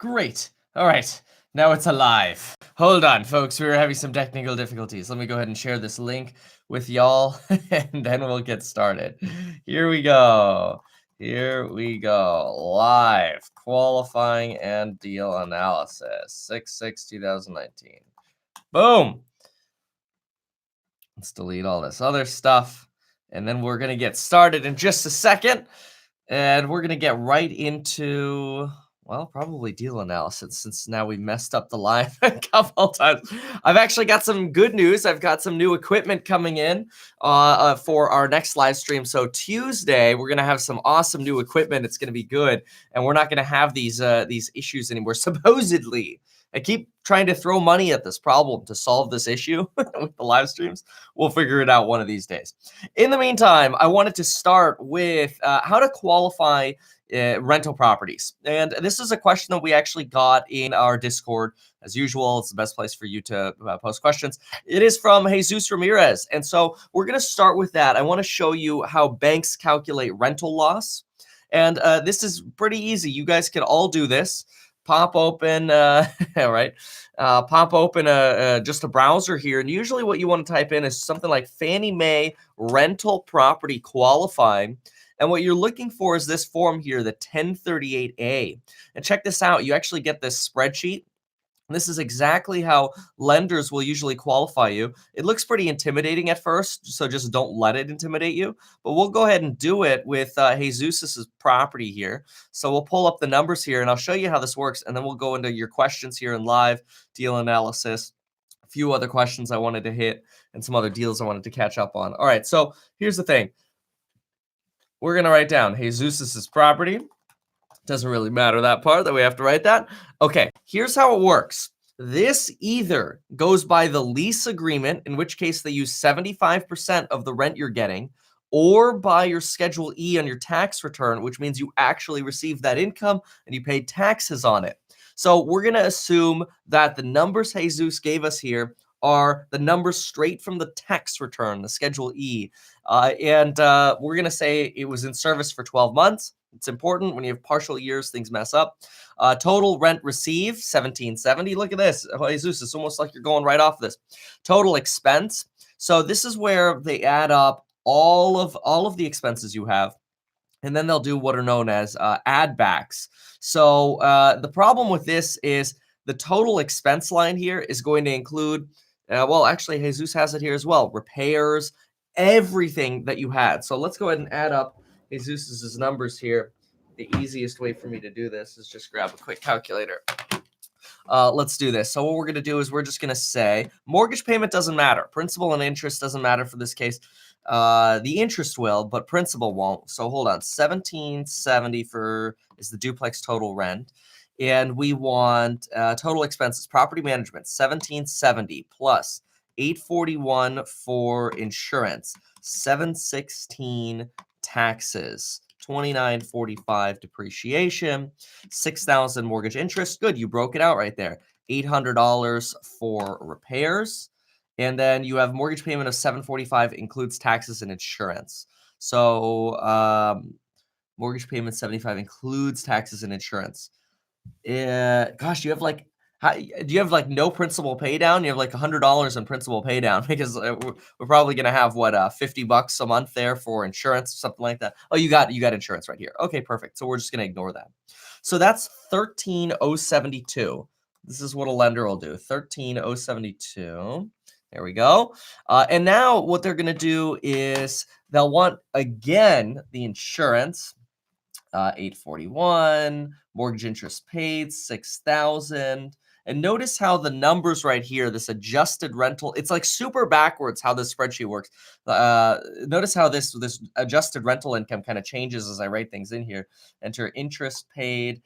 Great. All right. Now it's alive. Hold on, folks. We were having some technical difficulties. Let me go ahead and share this link with y'all, and then we'll get started. Here we go. Here we go. Live qualifying and deal analysis. 6/6/2019. Boom. Let's delete all this other stuff. And then we're going to get started in just a second. And we're going to get right into, well, probably deal analysis, since now we messed up the line a couple times. I've actually got some good news. I've got some new equipment coming in for our next live stream. So Tuesday, we're going to have some awesome new equipment. It's going to be good. And we're not going to have these issues anymore, supposedly. I keep trying to throw money at this problem to solve this issue with the live streams. We'll figure it out one of these days. In the meantime, I wanted to start with how to qualify rental properties. And this is a question that we actually got in our Discord. As usual, it's the best place for you to post questions. It is from Jesus Ramirez. And so we're going to start with that. I want to show you how banks calculate rental loss. And this is pretty easy. You guys can all do this. Pop open, pop open just a browser here. And usually what you want to type in is something like Fannie Mae rental property qualifying. And what you're looking for is this form here, the 1038A. And check this out. You actually get this spreadsheet. This is exactly how lenders will usually qualify you. It looks pretty intimidating at first, so just don't let it intimidate you. But we'll go ahead and do it with Jesus's property here. So we'll pull up the numbers here, and I'll show you how this works, and then we'll go into your questions here in live deal analysis. A few other questions I wanted to hit, and some other deals I wanted to catch up on. All right, so here's the thing. We're going to write down Jesus's property. Doesn't really matter that part that we have to write that. Okay, here's how it works. This either goes by the lease agreement, in which case they use 75% of the rent you're getting, or by your Schedule E on your tax return, which means you actually received that income and you paid taxes on it. So we're going to assume that the numbers Jesus gave us here are the numbers straight from the tax return, the Schedule E. And we're going to say it was in service for 12 months. It's important. When you have partial years, things mess up. Total rent received, $1,770. Look at this. Jesus, it's almost like you're going right off this. Total expense. So this is where they add up all of the expenses you have. And then they'll do what are known as add backs. So the problem with this is the total expense line here is going to include, well, actually, Jesus has it here as well, repairs, everything that you had. So let's go ahead and add up Jesus's numbers here. The easiest way for me to do this is just grab a quick calculator. Let's do this. So what we're going to do is we're just going to say mortgage payment doesn't matter. Principal and interest doesn't matter for this case. The interest will, but principal won't. So hold on. $1,770 is the duplex total rent. And we want total expenses, property management, $1,770 plus $841 for insurance, $716 taxes, $2,945 depreciation, $6,000 mortgage interest. Good, you broke it out right there. $800 for repairs, and then you have mortgage payment of $745 includes taxes and insurance. So mortgage payment $75 includes taxes and insurance. Gosh, you have like, do you have like no principal pay down? You have like $100 in principal pay down, because we're probably gonna have what $50 a month there for insurance, something like that. Oh, you got insurance right here. Okay, perfect. So we're just gonna ignore that. So that's $13,072. This is what a lender will do. $13,072. There we go. And now what they're gonna do is they'll want again the insurance. $841, mortgage interest paid $6,000. And notice how the numbers right here, this adjusted rental, it's like super backwards how this spreadsheet works. Notice how this adjusted rental income kind of changes as I write things in here. Enter interest paid,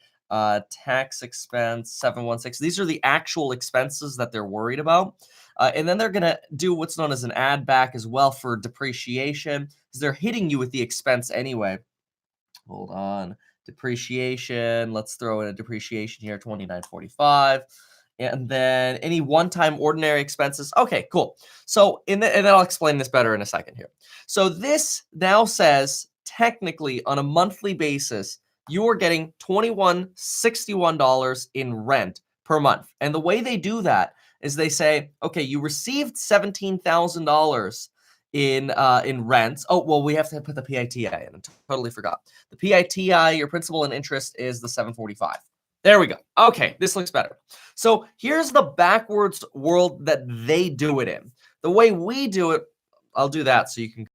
tax expense, 716. These are the actual expenses that they're worried about. And then they're going to do what's known as an add back as well for depreciation, because they're hitting you with the expense anyway. Hold on. Depreciation. Let's throw in a depreciation here, $2,945. And then any one-time ordinary expenses. Okay, cool. So, and then I'll explain this better in a second here. So this now says, technically, on a monthly basis, you are getting $2161 in rent per month. And the way they do that is they say, okay, you received $17,000 in rents. Oh, well, we have to put the PITI in. I totally forgot. The PITI, your principal and interest, is the 745. There we go. Okay, this looks better. So here's the backwards world that they do it in. The way we do it, I'll do that so you can.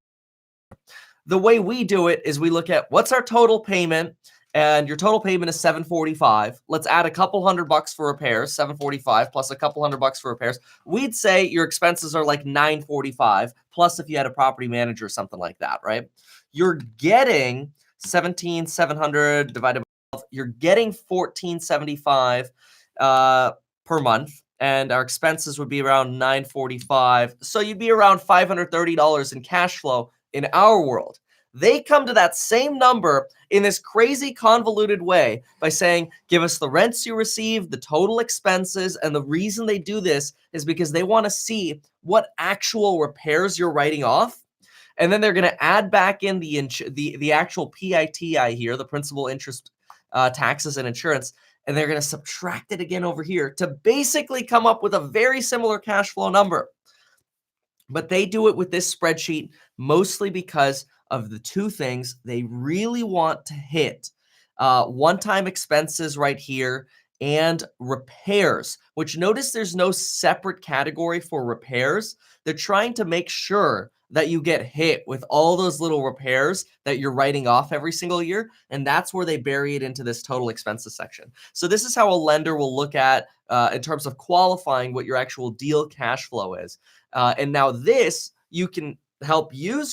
The way we do it is we look at what's our total payment, and your total payment is 745. Let's add a couple $100 for repairs, 745 plus a couple $100 for repairs. We'd say your expenses are like 945 plus if you had a property manager or something like that, right? You're getting 17,700 divided by 12. You're getting 1475 per month, and our expenses would be around 945. So you'd be around $530 in cash flow in our world. They come to that same number in this crazy convoluted way by saying, give us the rents you receive, the total expenses, and the reason they do this is because they want to see what actual repairs you're writing off. And then they're going to add back in the actual PITI here, the principal, interest, taxes, and insurance, and they're going to subtract it again over here to basically come up with a very similar cash flow number. But they do it with this spreadsheet mostly because of the two things. They really want to hit one-time expenses right here and repairs, which notice there's no separate category for repairs. They're trying to make sure that you get hit with all those little repairs that you're writing off every single year. And that's where they bury it into this total expenses section. So this is how a lender will look at in terms of qualifying what your actual deal cash flow is. And now this you can help use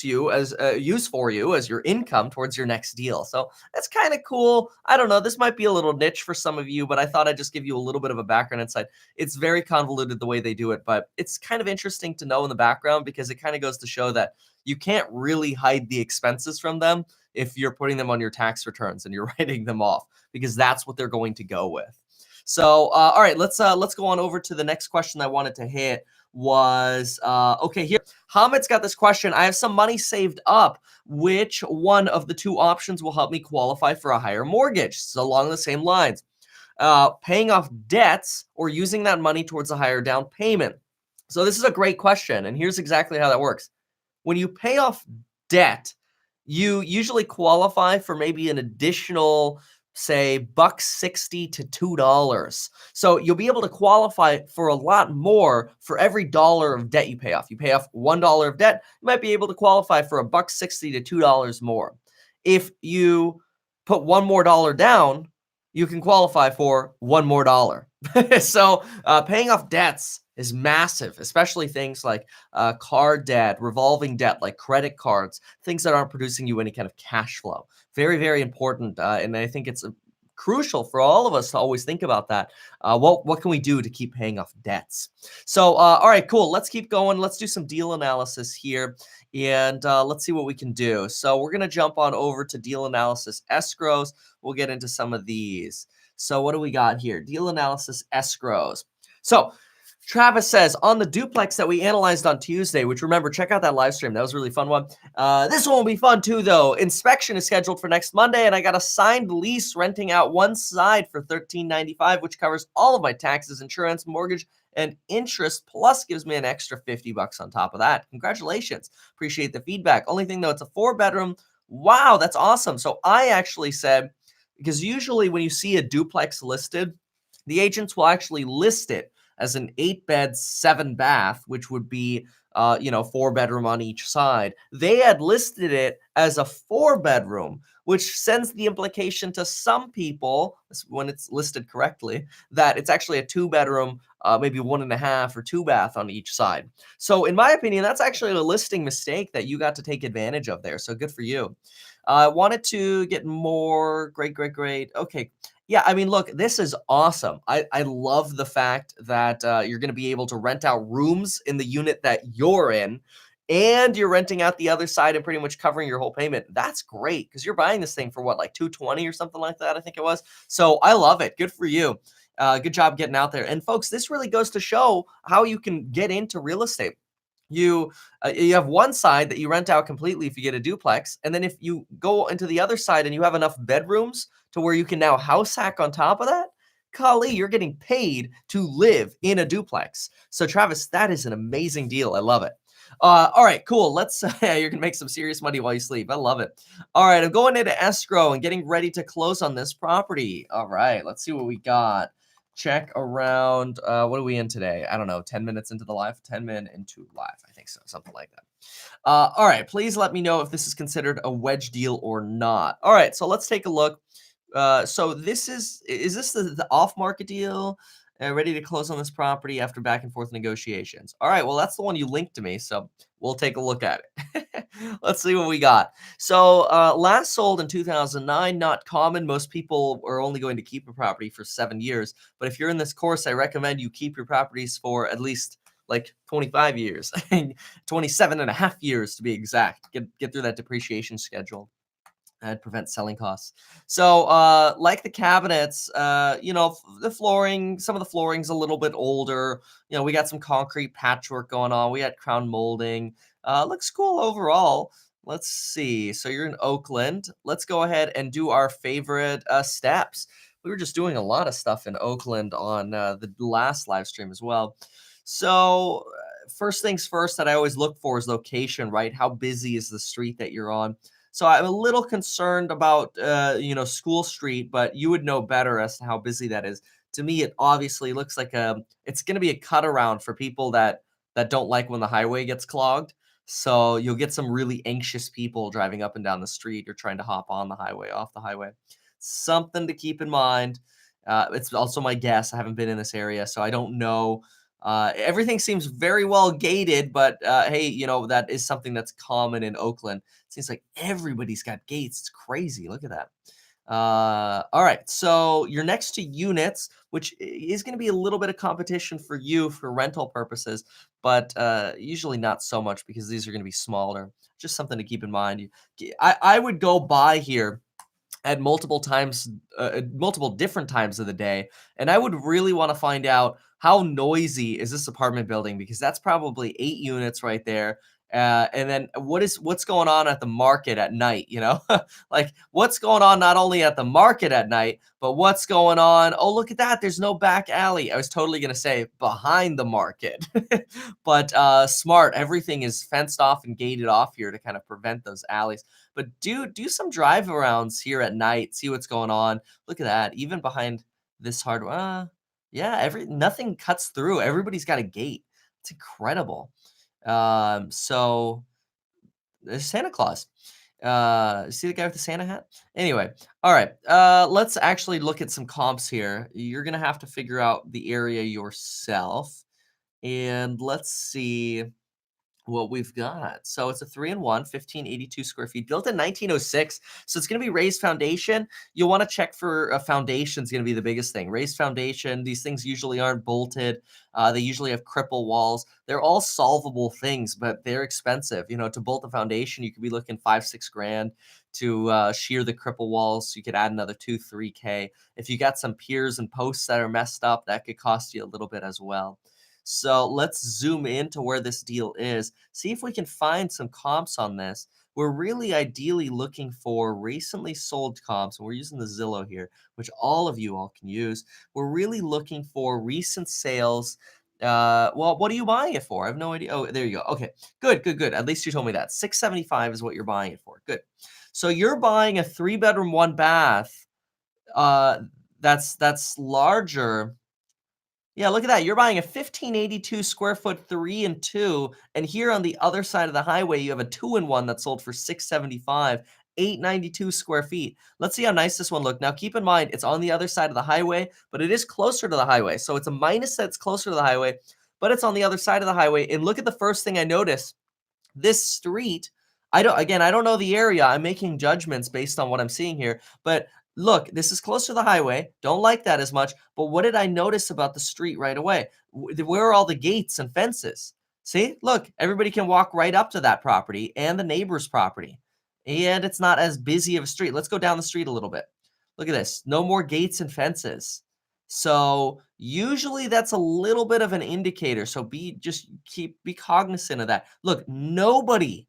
for you as your income towards your next deal. So that's kind of cool. I don't know. This might be a little niche for some of you, but I thought I'd just give you a little bit of a background insight. It's very convoluted the way they do it, but it's kind of interesting to know in the background because it kind of goes to show that you can't really hide the expenses from them if you're putting them on your tax returns and you're writing them off, because that's what they're going to go with. So, all right, let's go on over to the next question I wanted to hit. Was okay, here Hamid's got this question. I have some money saved up. Which one of the two options will help me qualify for a higher mortgage? So along the same lines, paying off debts or using that money towards a higher down payment. So this is a great question, and here's exactly how that works. When you pay off debt, you usually qualify for maybe an additional, say, $1.60 to $2. So you'll be able to qualify for a lot more for every dollar of debt you pay off. You pay off $1 of debt, you might be able to qualify for $1.60 to $2 more. If you put one more dollar down, you can qualify for one more dollar. So paying off debts is massive, especially things like car debt, revolving debt like credit cards, things that aren't producing you any kind of cash flow. Very, very important. And I think it's crucial for all of us to always think about that. What can we do to keep paying off debts? So, all right, cool. Let's keep going. Let's do some deal analysis here. And let's see what we can do. So we're going to jump on over to deal analysis escrows. We'll get into some of these. So what do we got here? Deal analysis escrows. So Travis says, on the duplex that we analyzed on Tuesday, which remember, check out that live stream. That was a really fun one. This one will be fun too, though. Inspection is scheduled for next Monday, and I got a signed lease renting out one side for $13.95, which covers all of my taxes, insurance, mortgage, and interest, plus gives me an extra $50 on top of that. Congratulations. Appreciate the feedback. Only thing, though, it's a 4-bedroom. Wow, that's awesome. So I actually said, because usually when you see a duplex listed, the agents will actually list it as an 8-bed, 7-bath, which would be, 4-bedroom on each side. They had listed it as a 4-bedroom, which sends the implication to some people, when it's listed correctly, that it's actually a 2-bedroom, maybe 1.5 or 2-bath on each side. So in my opinion, that's actually a listing mistake that you got to take advantage of there. So good for you. Wanted to get more. Great. Okay. Yeah, I mean, look, this is awesome. I love the fact that you're going to be able to rent out rooms in the unit that you're in, and you're renting out the other side and pretty much covering your whole payment. That's great because you're buying this thing for what, like $220 or something like that, I think it was. So I love it. Good for you. Good job getting out there. And folks, this really goes to show how you can get into real estate. You have one side that you rent out completely if you get a duplex, and then if you go into the other side and you have enough bedrooms to where you can now house hack on top of that, golly, you're getting paid to live in a duplex. So Travis, that is an amazing deal. I love it. All right, cool. Let's you're gonna make some serious money while you sleep. I love it. All right, I'm going into escrow and getting ready to close on this property. All right, let's see what we got. Check around. What are we in today? I don't know. 10 minutes into the live. 10 minutes into live. I think so. Something like that. All right. Please let me know if this is considered a wedge deal or not. All right. So let's take a look. So this is this the off market deal? Ready to close on this property after back and forth negotiations. All right. Well, that's the one you linked to me. So we'll take a look at it. Let's see what we got. So last sold in 2009, not common. Most people are only going to keep a property for 7 years. But if you're in this course, I recommend you keep your properties for at least like 25 years, 27 and a half years to be exact. Get through that depreciation schedule and prevent selling costs. So, like the cabinets, the flooring, some of the flooring's a little bit older. We got some concrete patchwork going on. We had crown molding. Looks cool overall. Let's see. So you're in Oakland. Let's go ahead and do our favorite steps. We were just doing a lot of stuff in Oakland on the last live stream as well. So, first things first that I always look for is location, right? How busy is the street that you're on? So I'm a little concerned about, School Street, but you would know better as to how busy that is. To me, it obviously looks like it's going to be a cut around for people that don't like when the highway gets clogged. So you'll get some really anxious people driving up and down the street or trying to hop on the highway, off the highway. Something to keep in mind. It's also my guess. I haven't been in this area, so I don't know. Everything seems very well gated, but hey, that is something that's common in Oakland. It seems like everybody's got gates. It's crazy. Look at that. All right, so you're next to units, which is going to be a little bit of competition for you for rental purposes, but usually not so much because these are going to be smaller. Just something to keep in mind. I would go by here at multiple different times of the day, and I would really want to find out how noisy is this apartment building, because that's probably 8 units right there. And then what's going on at the market at night, like what's going on not only at the market at night, but what's going on. Oh, look at that. There's no back alley. I was totally going to say behind the market, but smart. Everything is fenced off and gated off here to kind of prevent those alleys. But do some drive arounds here at night, see what's going on. Look at that. Even behind this yeah, nothing cuts through. Everybody's got a gate. It's incredible. So there's Santa Claus. See the guy with the Santa hat? Anyway, all right. Let's actually look at some comps here. You're gonna have to figure out the area yourself, and let's see what we've got. So it's a 3-in-1, 1,582 square feet, built in 1906. So it's going to be raised foundation. You'll want to check for a foundation is going to be the biggest thing. Raised foundation. These things usually aren't bolted. They usually have cripple walls. They're all solvable things, but they're expensive. To bolt a foundation, you could be looking 5-6 grand. To shear the cripple walls, you could add another 2-3K. If you got some piers and posts that are messed up, that could cost you a little bit as well. So let's zoom into where this deal is, see if we can find some comps on this. We're really ideally looking for recently sold comps, and we're using the Zillow here, which all of you all can use. We're really looking for recent sales. Well, what are you buying it for? I have no idea. Oh, there you go. Okay, good. At least you told me that. $675 is what you're buying it for. Good. So you're buying a 3-bedroom, 1-bath. That's larger. Yeah, look at that. You're buying a 1,582 square foot 3-and-2, and here on the other side of the highway, you have a 2-in-1 that sold for $675, 892 square feet. Let's see how nice this one looked. Now, keep in mind, it's on the other side of the highway, but it is closer to the highway. So it's a minus that's closer to the highway, but it's on the other side of the highway. And look at the first thing I noticed. This street, I don't know the area. I'm making judgments based on what I'm seeing here, but look, this is close to the highway. Don't like that as much. But what did I notice about the street right away? Where are all the gates and fences? See, look, everybody can walk right up to that property and the neighbor's property. And it's not as busy of a street. Let's go down the street a little bit. Look at this. No more gates and fences. So usually that's a little bit of an indicator. So be cognizant of that. Look, nobody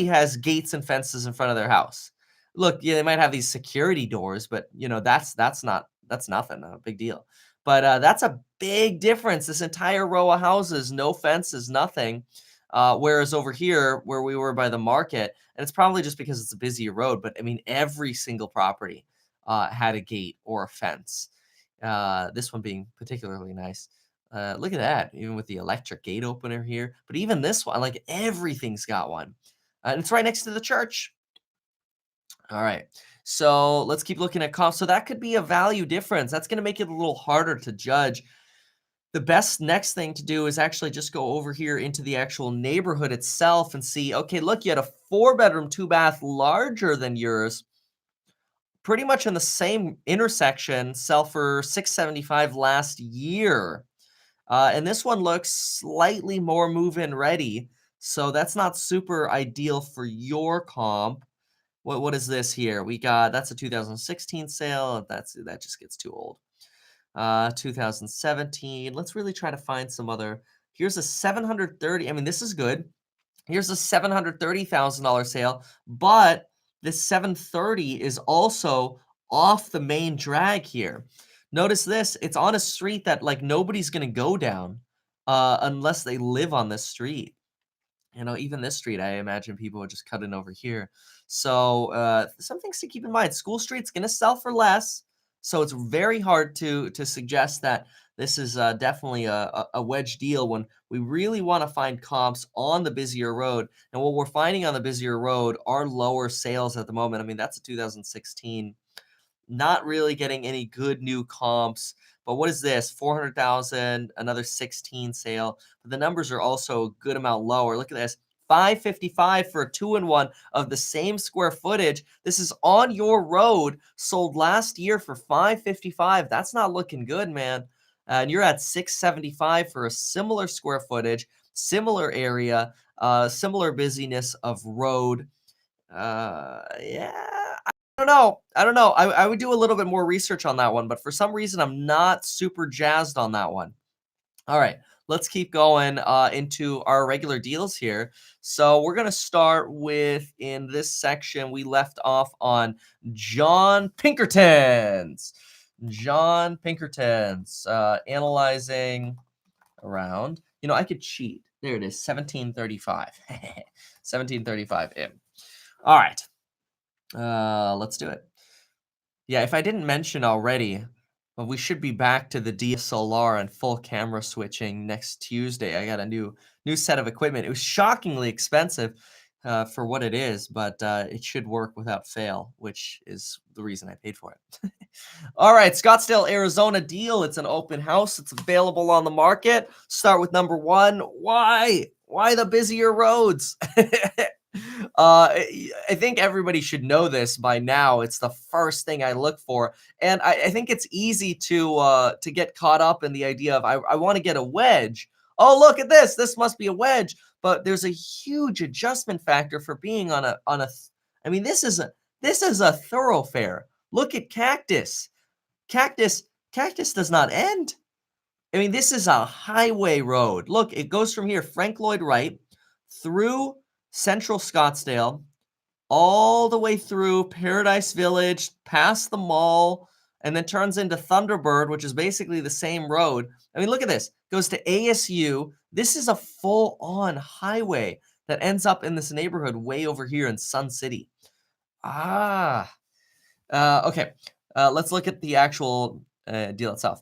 has gates and fences in front of their house. Look, yeah, they might have these security doors, but that's nothing, a big deal. But that's a big difference. This entire row of houses, no fences, nothing. Whereas over here, where we were by the market, and it's probably just because it's a busier road, but I mean, every single property had a gate or a fence. This one being particularly nice. Look at that, even with the electric gate opener here. But even this one, like everything's got one. And it's right next to the church. All right. So let's keep looking at comps. So that could be a value difference. That's going to make it a little harder to judge. The best next thing to do is actually just go over here into the actual neighborhood itself and see, okay, look, you had a 4-bedroom, 2-bath larger than yours, pretty much in the same intersection, sell for 675 last year. And this one looks slightly more move-in ready, so that's not super ideal for your comp. What is this here? That's a 2016 sale. That just gets too old. 2017. Let's really try to find some other. Here's a 730. I mean, this is good. Here's a $730,000 sale, but this 730 is also off the main drag here. Notice this, it's on a street that like nobody's gonna go down unless they live on this street. Even this street, I imagine people would just cut in over here. So some things to keep in mind. School Street's going to sell for less, so it's very hard to suggest that this is definitely a wedge deal when we really want to find comps on the busier road. And what we're finding on the busier road are lower sales at the moment. I mean, that's a 2016. Not really getting any good new comps. But what is this? 400,000, another 16 sale. But the numbers are also a good amount lower. Look at this. 555 for a 2-in-1 of the same square footage. This is on your road, sold last year for 555. That's not looking good, man. And you're at 675 for a similar square footage, similar area, similar busyness of road. Yeah, I don't know. I would do a little bit more research on that one, but for some reason, I'm not super jazzed on that one. All right, let's keep going into our regular deals here. So we're going to start with, in this section, we left off on John Pinkerton's. John Pinkerton's, analyzing around. I could cheat. There it is, 1735. 1735 in. All right. Let's do it. Yeah, if I didn't mention already, well, we should be back to the DSLR and full camera switching next Tuesday. I got a new set of equipment. It was shockingly expensive for what it is, but it should work without fail, which is the reason I paid for it. All right, Scottsdale, Arizona deal. It's an open house. It's available on the market. Start with number one. Why? Why the busier roads? I think everybody should know this by now. It's the first thing I look for, and I think it's easy to get caught up in the idea of I want to get a wedge. Oh, look at this! This must be a wedge. But there's a huge adjustment factor for being on a. I mean, this is a thoroughfare. Look at Cactus. Cactus does not end. I mean, this is a highway road. Look, it goes from here, Frank Lloyd Wright, through Central Scottsdale, all the way through Paradise Village, past the mall, and then turns into Thunderbird, which is basically the same road. I mean, look at this. Goes to ASU. This is a full-on highway that ends up in this neighborhood way over here in Sun City. Okay. Let's look at the actual deal itself.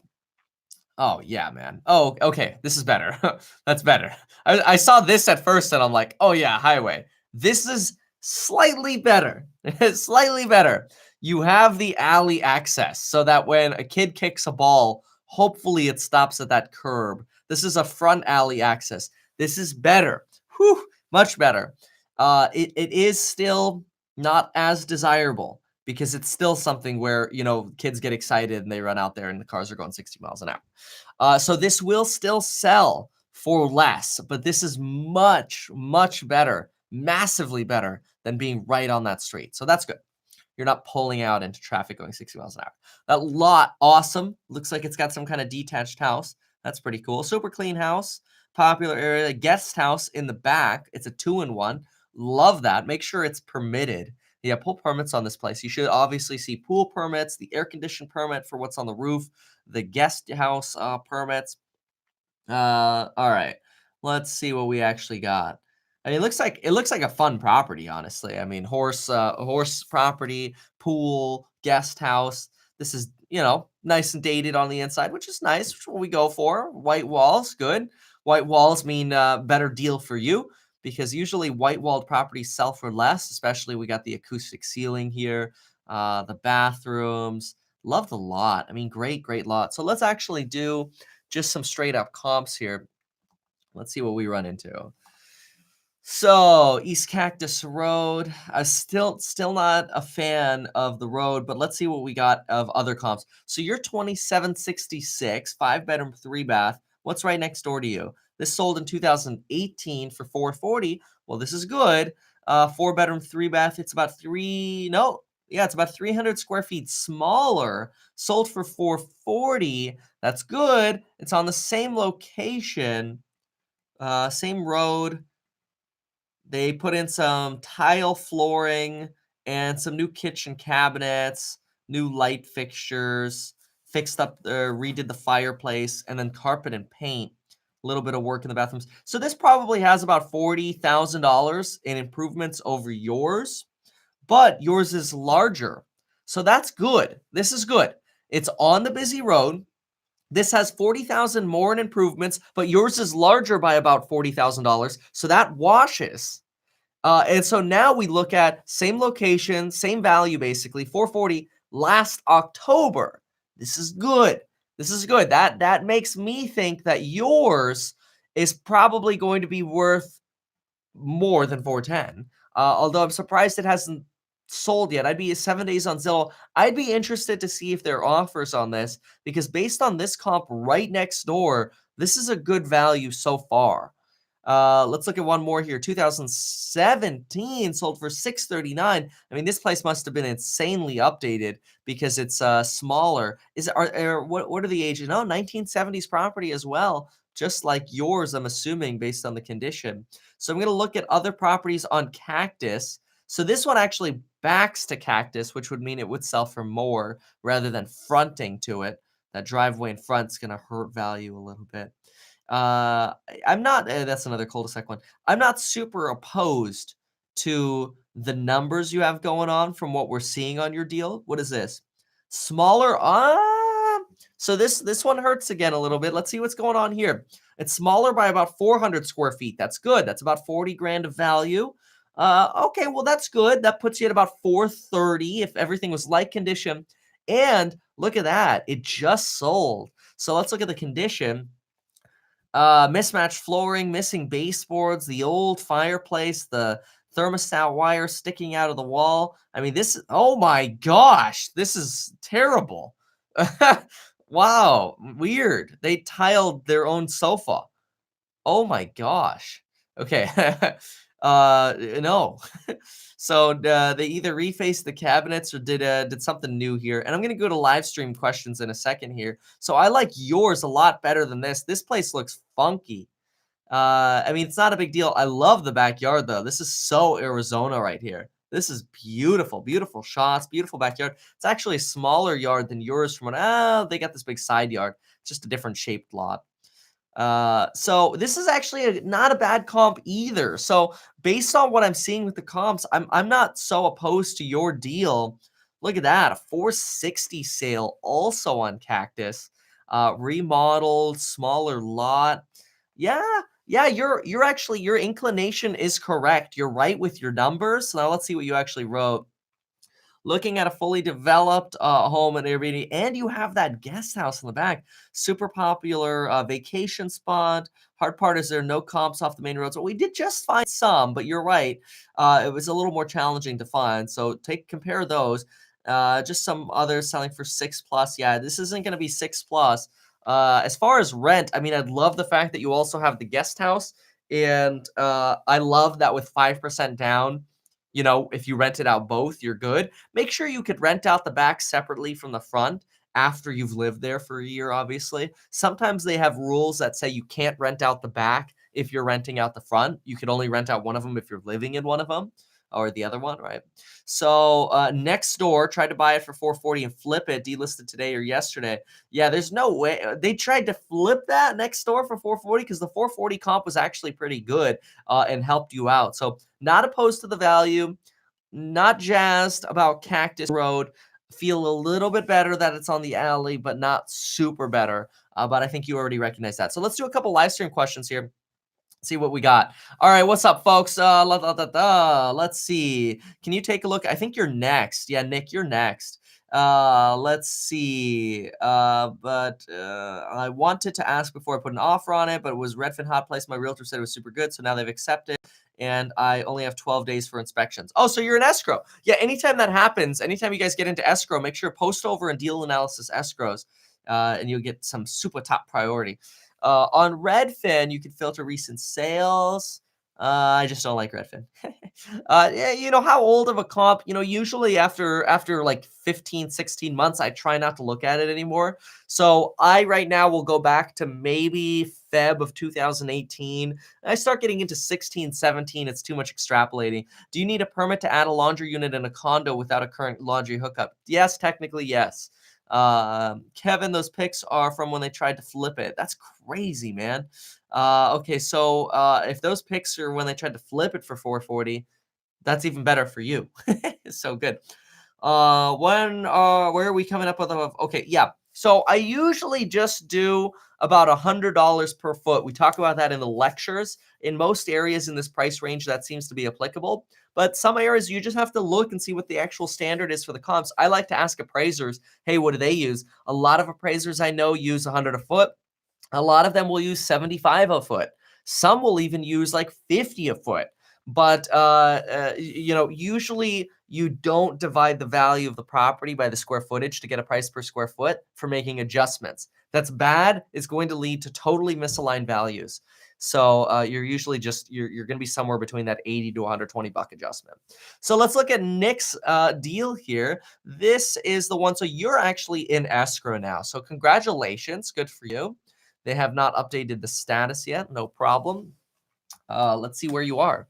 Oh, yeah, man. Oh, okay. This is better. That's better. I saw this at first and I'm like, oh, yeah, highway. This is slightly better. Slightly better. You have the alley access so that when a kid kicks a ball, hopefully it stops at that curb. This is a front alley access. This is better. Whew, much better. It is still not as desirable because it's still something where, kids get excited and they run out there and the cars are going 60 miles an hour. So this will still sell for less, but this is much, much better, massively better than being right on that street. So that's good. You're not pulling out into traffic going 60 miles an hour. That lot, awesome. Looks like it's got some kind of detached house. That's pretty cool. Super clean house. Popular area. Guest house in the back. It's a 2-in-1. Love that. Make sure it's permitted. Yeah, pull permits on this place. You should obviously see pool permits, the air condition permit for what's on the roof, the guest house permits. All right. Let's see what we actually got. I mean, it looks like a fun property, honestly. I mean, horse property, pool, guest house. This is, nice and dated on the inside, which is nice. Which is what we go for. White walls, good. White walls mean better deal for you because usually white walled properties sell for less. Especially we got the acoustic ceiling here, the bathrooms. Love the lot. I mean, great lot. So let's actually do just some straight up comps here. Let's see what we run into. So East Cactus Road. I'm still not a fan of the road, but let's see what we got of other comps. So you're 2766, 5-bedroom, 3-bath. What's right next door to you? This sold in 2018 for 440. Well, this is good. 4-bedroom, 3-bath. It's about it's about 300 square feet smaller. Sold for 440. That's good. It's on the same location, same road. They put in some tile flooring and some new kitchen cabinets, new light fixtures, redid the fireplace, and then carpet and paint. A little bit of work in the bathrooms. So this probably has about $40,000 in improvements over yours, but yours is larger. So that's good. This is good. It's on the busy road. This has 40,000 more in improvements, but yours is larger by about $40,000. So that washes. And so now we look at same location, same value, basically 440 last October. This is good. This is good. That makes me think that yours is probably going to be worth more than 410. Although I'm surprised it hasn't sold yet. I'd be 7 days on Zillow. I'd be interested to see if there are offers on this because based on this comp right next door, this is a good value so far. Let's look at one more here. 2017 sold for 639. I mean, this place must have been insanely updated because it's smaller. What are the ages? No, 1970s property as well, just like yours, I'm assuming, based on the condition. So I'm going to look at other properties on Cactus. So this one actually backs to Cactus, which would mean it would sell for more rather than fronting to it. That driveway in front's going to hurt value a little bit. I'm not, that's another cul-de-sac one. I'm not super opposed to the numbers you have going on from what we're seeing on your deal. What is this? Smaller, so this one hurts again a little bit. Let's see what's going on here. It's smaller by about 400 square feet. That's good. That's about 40 grand of value. Okay, well, that's good. That puts you at about 430 if everything was like condition. And look at that. It just sold. So let's look at the condition. Mismatched flooring, missing baseboards, the old fireplace, the thermostat wire sticking out of the wall. I mean, oh my gosh, this is terrible. Wow, weird. They tiled their own sofa. Oh my gosh. Okay. No. So they either refaced the cabinets or did something new here. And I'm gonna go to live stream questions in a second here. So I like yours a lot better than this. This place looks funky. I mean, it's not a big deal. I love the backyard though. This is so Arizona right here. This is beautiful, beautiful shots, beautiful backyard. It's actually a smaller yard than yours from they got this big side yard, just a different shaped lot. So this is actually not a bad comp either. So based on what I'm seeing with the comps, I'm not so opposed to your deal. Look at that, a 460 sale also on Cactus. Remodeled, smaller lot. Yeah, your inclination is correct. You're right with your numbers. So now let's see what you actually wrote. Looking at a fully developed home and Airbnb, and you have that guest house in the back. Super popular vacation spot. Hard part is there are no comps off the main roads. Well, we did just find some, but you're right. It was a little more challenging to find. So compare those. Just some others selling for 6+. Yeah, this isn't going to be 6+. As far as rent, I mean, I'd love the fact that you also have the guest house, and I love that with 5% down. You know, if you rent it out both, you're good. Make sure you could rent out the back separately from the front after you've lived there for a year, obviously. Sometimes they have rules that say you can't rent out the back if you're renting out the front. You can only rent out one of them if you're living in one of them or the other one, right? So next door tried to buy it for 440 and flip it, delisted today or yesterday. Yeah, there's no way they tried to flip that next door for 440 because the 440 comp was actually pretty good and helped you out. So not opposed to the value, not jazzed about Cactus Road. Feel a little bit better that it's on the alley, but not super better. But I think you already recognize that. So let's do a couple live stream questions here. See what we got. All right, what's up, folks? Let's see. Can you take a look? I think you're next. Yeah, Nick, you're next. Let's see. I wanted to ask before I put an offer on it, but it was Redfin Hot Place. My realtor said it was super good, so now they've accepted, and I only have 12 days for inspections. Oh, so you're in escrow. Yeah, anytime that happens, anytime you guys get into escrow, make sure post over and deal analysis escrows, and you'll get some super top priority. On Redfin, you can filter recent sales. I just don't like Redfin. Yeah, you know, how old of a comp? You know, usually after like 15, 16 months, I try not to look at it anymore. So I right now will go back to maybe Feb of 2018. I start getting into 16, 17. It's too much extrapolating. Do you need a permit to add a laundry unit in a condo without a current laundry hookup? Yes, technically, yes. Kevin, those pics are from when they tried to flip it. That's crazy, man. Okay, so if those pics are when they tried to flip it for 440, that's even better for you. So good. Where are we coming up with? Okay, yeah. So I usually just do about $100 per foot. We talk about that in the lectures. In most areas in this price range, that seems to be applicable. But some areas you just have to look and see what the actual standard is for the comps. I like to ask appraisers, hey, what do they use? A lot of appraisers I know use 100 a foot. A lot of them will use 75 a foot. Some will even use like 50 a foot. But you know, usually you don't divide the value of the property by the square footage to get a price per square foot for making adjustments. That's bad. It's going to lead to totally misaligned values. So you're usually just you're going to be somewhere between that 80 to 120 buck adjustment. So let's look at Nick's deal here. This is the one. So you're actually in escrow now. So congratulations, good for you. They have not updated the status yet. No problem. Let's see where you are.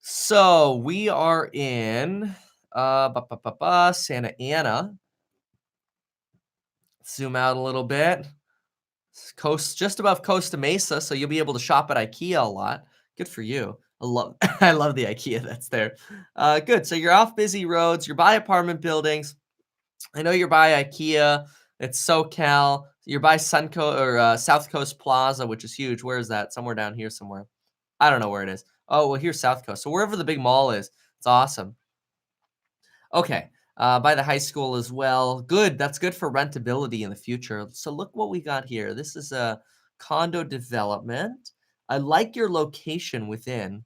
So we are in Santa Ana. Zoom out a little bit. Coast, just above Costa Mesa, so you'll be able to shop at IKEA a lot. Good for you. I love the IKEA that's there. Good. So you're off busy roads. You're by apartment buildings. I know you're by IKEA. It's SoCal. You're by South Coast Plaza, which is huge. Where is that? Somewhere down here somewhere. I don't know where it is. Oh, well, here's South Coast. So wherever the big mall is, it's awesome. Okay. By the high school as well. Good. That's good for rentability in the future. So look what we got here. This is a condo development. I like your location within.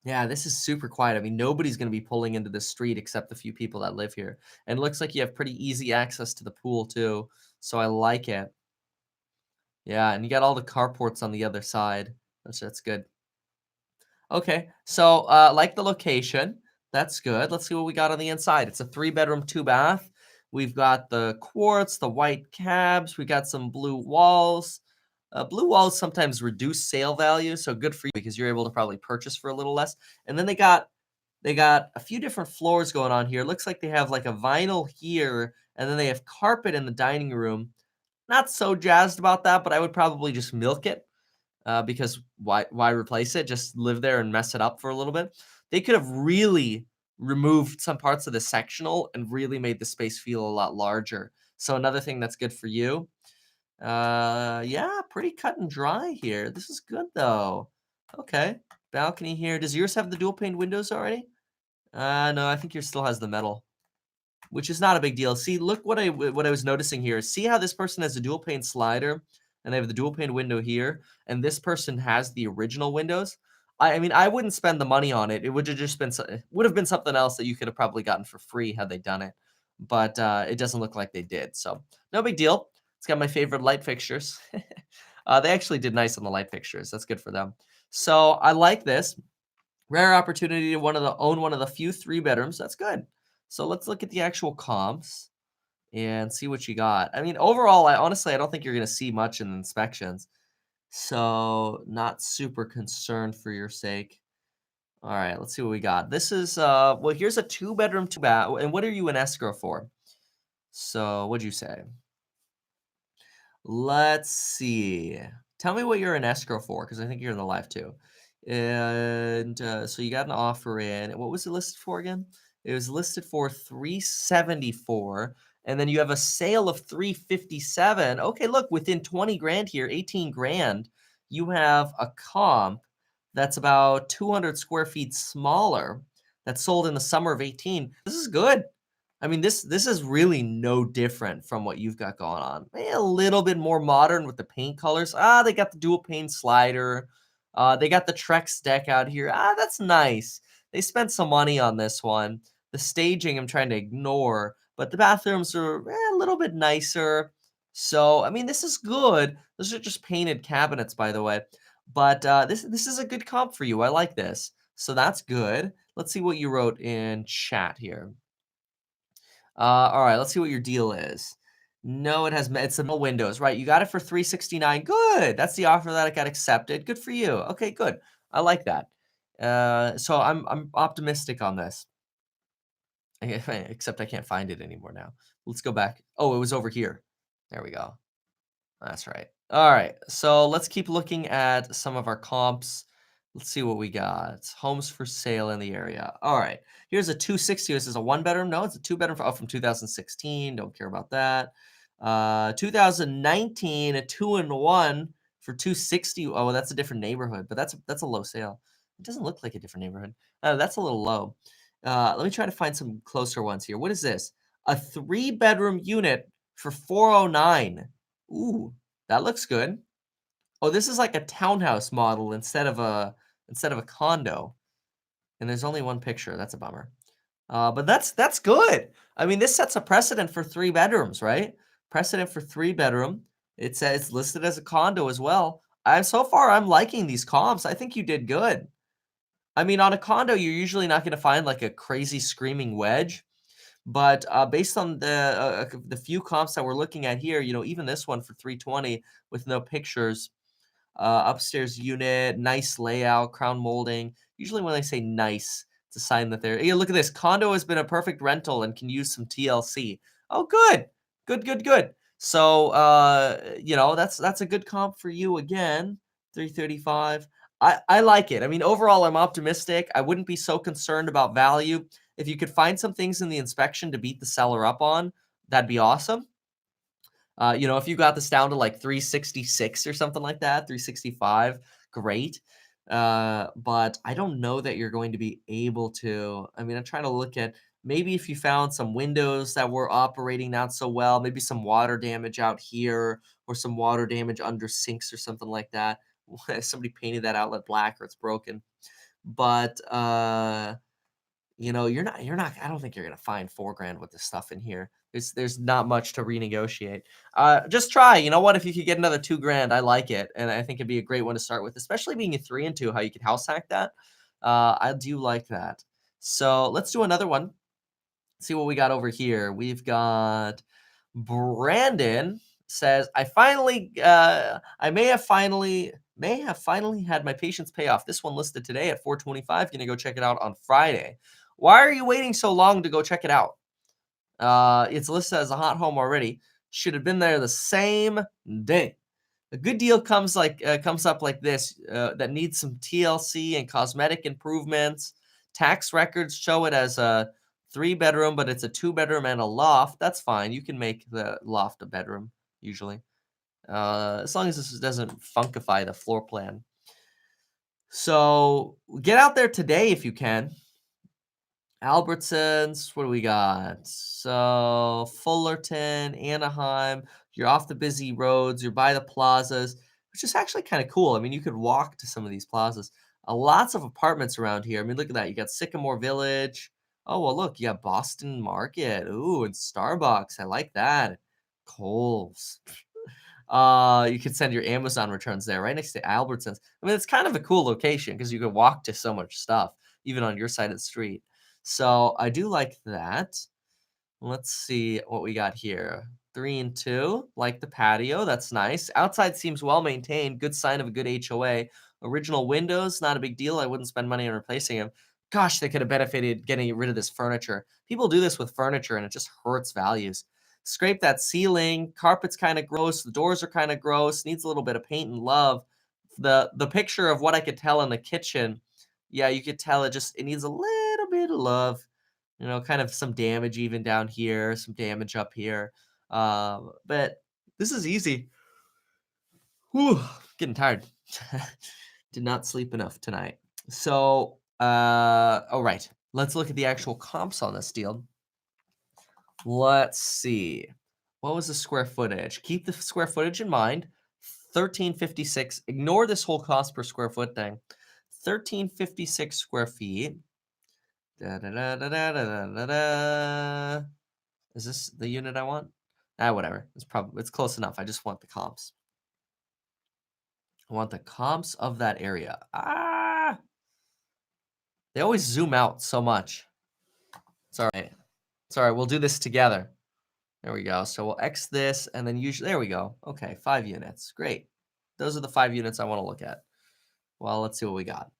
Yeah, this is super quiet. I mean, nobody's going to be pulling into the street except the few people that live here. And it looks like you have pretty easy access to the pool too. So I like it. Yeah, and you got all the carports on the other side. That's good. Okay, so like the location. That's good. Let's see what we got on the inside. It's a 3-bedroom, 2-bath. We've got the quartz, the white cabs. We got some blue walls. Blue walls sometimes reduce sale value, so good for you because you're able to probably purchase for a little less. And then they got a few different floors going on here. Looks like they have like a vinyl here, and then they have carpet in the dining room. Not so jazzed about that, but I would probably just milk it because why replace it? Just live there and mess it up for a little bit. They could have really removed some parts of the sectional and really made the space feel a lot larger. So another thing that's good for you. Yeah, pretty cut and dry here. This is good though. Okay, balcony here. Does yours have the dual pane windows already? No, I think yours still has the metal, which is not a big deal. See, look what I was noticing here. See how this person has a dual pane slider, and they have the dual pane window here, and this person has the original windows. I mean, I wouldn't spend the money on it. It would have just been something else that you could have probably gotten for free had they done it, but it doesn't look like they did. So no big deal. It's got my favorite light fixtures. They actually did nice on the light fixtures. That's good for them. So I like this. Rare opportunity to own one of the few 3 bedrooms. That's good. So let's look at the actual comps and see what you got. I mean, overall, I don't think you're gonna see much in inspections, so not super concerned for your sake. All right, let's see what we got. This is well, here's a 2 bedroom, 2 bath. And what are you in escrow for? So what'd you say? Let's see. Tell me what you're in escrow for, because I think you're in the live too. And so you got an offer in. What was it listed for again? It was listed for 374, and then you have a sale of 357. Okay, look, within 20 grand here, 18 grand, you have a comp that's about 200 square feet smaller that sold in the summer of 18. This is good. I mean, this is really no different from what you've got going on. Maybe a little bit more modern with the paint colors. They got the dual pane slider. They got the Trex deck out here. That's nice. They spent some money on this one. The staging I'm trying to ignore, but the bathrooms are a little bit nicer. So, I mean, this is good. Those are just painted cabinets, by the way. But this is a good comp for you. I like this. So that's good. Let's see what you wrote in chat here. All right, let's see what your deal is. No, it's the middle windows, right? You got it for 369. Good. That's the offer that I got accepted. Good for you. Okay, good. I like that. So I'm optimistic on this. Except I can't find it anymore now. Let's go back. Oh, it was over here. There we go. That's right. All right. So let's keep looking at some of our comps. Let's see what we got. Homes for sale in the area. All right. Here's a 260. This is a 1 bedroom. No, it's a 2 bedroom. Oh, from 2016. Don't care about that. 2019, a 2-in-1 for 260. Oh, well, that's a different neighborhood, but that's a low sale. It doesn't look like a different neighborhood. That's a little low. Let me try to find some closer ones here. What is this? A 3 bedroom unit for 409. Ooh, that looks good. Oh, this is like a townhouse model instead of a condo, and there's only one picture. That's a bummer. But that's good. I mean, this sets a precedent for 3 bedrooms, right? Precedent for 3 bedroom. It says it's listed as a condo as well. So far I'm liking these comps. I think you did good. I mean, on a condo, you're usually not going to find like a crazy screaming wedge. But based on the few comps that we're looking at here, even this one for 320 with no pictures, upstairs unit, nice layout, crown molding. Usually when they say nice, it's a sign that they're, look at this. Condo has been a perfect rental and can use some TLC. Oh, good. Good, good, good. So, that's a good comp for you again. 335. I like it. I mean, overall, I'm optimistic. I wouldn't be so concerned about value. If you could find some things in the inspection to beat the seller up on, that'd be awesome. If you got this down to like 366 or something like that, 365, great. But I don't know that you're going to be able to. I mean, I'm trying to look at maybe if you found some windows that were operating not so well, maybe some water damage out here or some water damage under sinks or something like that. Somebody painted that outlet black or it's broken. But you're not I don't think you're gonna find 4 grand with this stuff in here. There's not much to renegotiate. Just try. You know what? If you could get another 2 grand, I like it. And I think it'd be a great one to start with, especially being a 3 and 2, how you could house hack that. I do like that. So let's do another one. See what we got over here. We've got Brandon says, I may have finally had my patience pay off. This one listed today at 425. Gonna go check it out on Friday. Why are you waiting so long to go check it out? It's listed as a hot home already. Should have been there the same day. A good deal comes up like this that needs some TLC and cosmetic improvements. Tax records show it as a 3 bedroom, but it's a 2 bedroom and a loft. That's fine. You can make the loft a bedroom usually, as long as this doesn't funkify the floor plan. So get out there today if you can. Albertsons, what do we got? So Fullerton, Anaheim, you're off the busy roads, you're by the plazas, which is actually kind of cool. I mean, you could walk to some of these plazas. Lots of apartments around here. I mean, look at that. You got Sycamore Village. Oh, well, look, you got Boston Market. Ooh, and Starbucks. I like that. Kohl's. You could send your Amazon returns there, right next to Albertsons. I mean, it's kind of a cool location because you can walk to so much stuff, even on your side of the street. So I do like that. Let's see what we got here. 3 and 2, like the patio, that's nice. Outside seems well maintained, good sign of a good HOA. Original windows, not a big deal. I wouldn't spend money on replacing them. Gosh, they could have benefited getting rid of this furniture. People do this with furniture and it just hurts values. Scrape that ceiling. Carpet's kind of gross. The doors are kind of gross. Needs a little bit of paint and love. The picture of what I could tell in the kitchen, yeah, you could tell it needs a little bit of love. Kind of some damage even down here, some damage up here. But this is easy. Whew, getting tired. Did not sleep enough tonight. So, all right. Let's look at the actual comps on this deal. Let's see. What was the square footage? Keep the square footage in mind. 1356. Ignore this whole cost per square foot thing. 1356 square feet. Da, da, da, da, da, da, da, da. Is this the unit I want? Whatever. It's close enough. I just want the comps. I want the comps of that area. They always zoom out so much. It's all right. It's all right. We'll do this together. There we go. So we'll X this and then usually, there we go. Okay, 5 units. Great. Those are the 5 units I want to look at. Well, let's see what we got.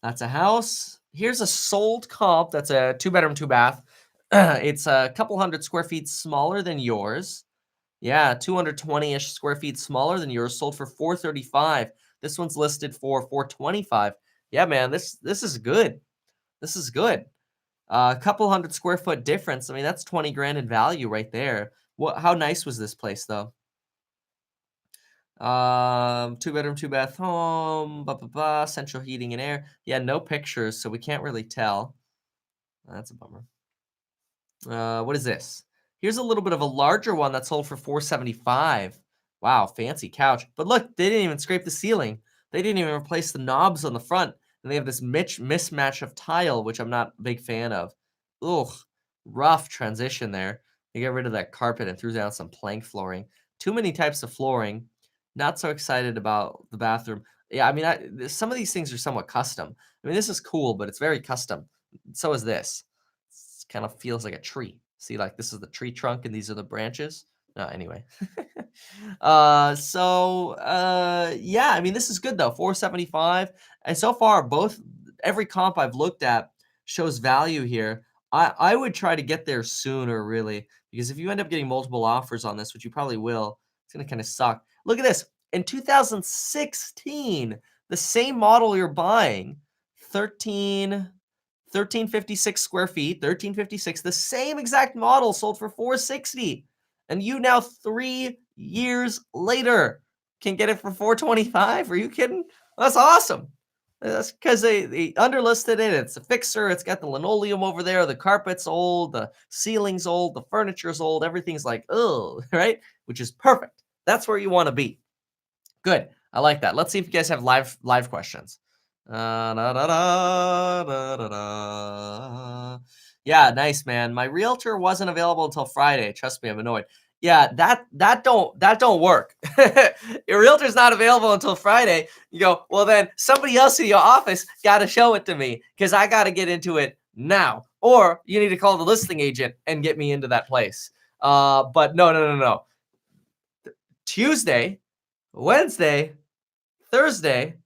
That's a house. Here's a sold comp. That's a 2-bedroom, 2-bath. It's a couple hundred square feet smaller than yours. Yeah, 220-ish square feet smaller than yours. Sold for $435. This one's listed for $425. Yeah, man, this is good. This is good. A couple hundred square foot difference. I mean, that's 20 grand in value right there. How nice was this place though? 2-bedroom, 2-bath home, central heating and air. Yeah, no pictures, so we can't really tell. That's a bummer. What is this? Here's a little bit of a larger one that sold for $475. Wow, fancy couch. But look, they didn't even scrape the ceiling. They didn't even replace the knobs on the front. And they have this mismatch of tile, which I'm not a big fan of. Ugh, rough transition there. They got rid of that carpet and threw down some plank flooring. Too many types of flooring. Not so excited about the bathroom. Yeah, I mean, some of these things are somewhat custom. I mean, this is cool, but it's very custom. So is this. Kind of feels like a tree. See, like this is the tree trunk and these are the branches. Anyway. Yeah, I mean, this is good though. 475. And so far, every comp I've looked at shows value here. I would try to get there sooner, really, because if you end up getting multiple offers on this, which you probably will, it's going to kind of suck. Look at this. In 2016, the same model you're buying, 1356 square feet, 1356, the same exact model sold for $460. And you now 3 years later can get it for $425. Are you kidding? That's awesome. That's because they underlisted it. It's a fixer. It's got the linoleum over there. The carpet's old. The ceiling's old. The furniture's old. Everything's like, oh, right? Which is perfect. That's where you want to be. Good. I like that. Let's see if you guys have live questions. Yeah, nice, man. My realtor wasn't available until Friday. Trust me, I'm annoyed. Yeah, that don't work. Your realtor's not available until Friday. You go, well, then somebody else in your office got to show it to me because I got to get into it now. Or you need to call the listing agent and get me into that place. But no. Tuesday, Wednesday, Thursday,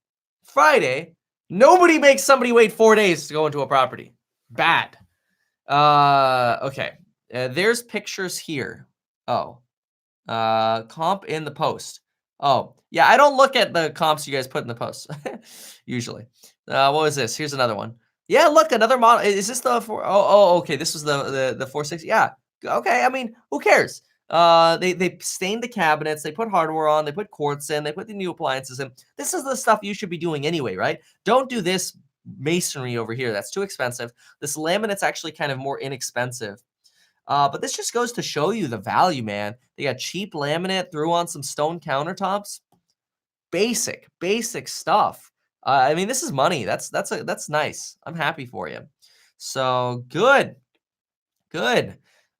Friday, nobody makes somebody wait 4 days to go into a property. Bad. Okay. There's pictures here. Oh. Comp in the post. Oh, yeah, I don't look at the comps you guys put in the post, usually. What was this? Here's another one. Yeah, look, another model. Is this the okay, this was the 460. Yeah, okay, I mean, who cares? They stained the cabinets, they put hardware on, they put quartz in, they put the new appliances in. This is the stuff you should be doing anyway, right? Don't do this masonry over here. That's too expensive. This laminate's actually kind of more inexpensive. But this just goes to show you the value, man. They got cheap laminate, threw on some stone countertops. Basic stuff. I mean, this is money. That's nice. I'm happy for you. So good.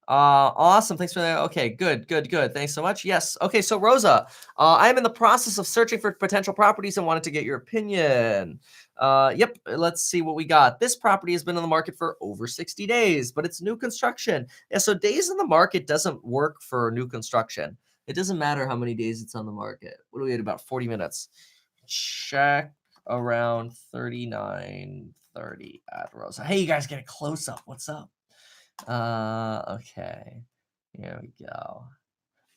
Awesome. Thanks for that. Okay, good, good, good. Thanks so much. Yes. Okay, so Rosa, I am in the process of searching for potential properties and wanted to get your opinion. Yep, let's see what we got. This property has been on the market for over 60 days, but it's new construction. Yeah, so days in the market doesn't work for new construction. It doesn't matter how many days it's on the market. What do we at, about 40 minutes? Check around 39:30 at Rosa. Hey, you guys get a close up. What's up? Okay. Here we go.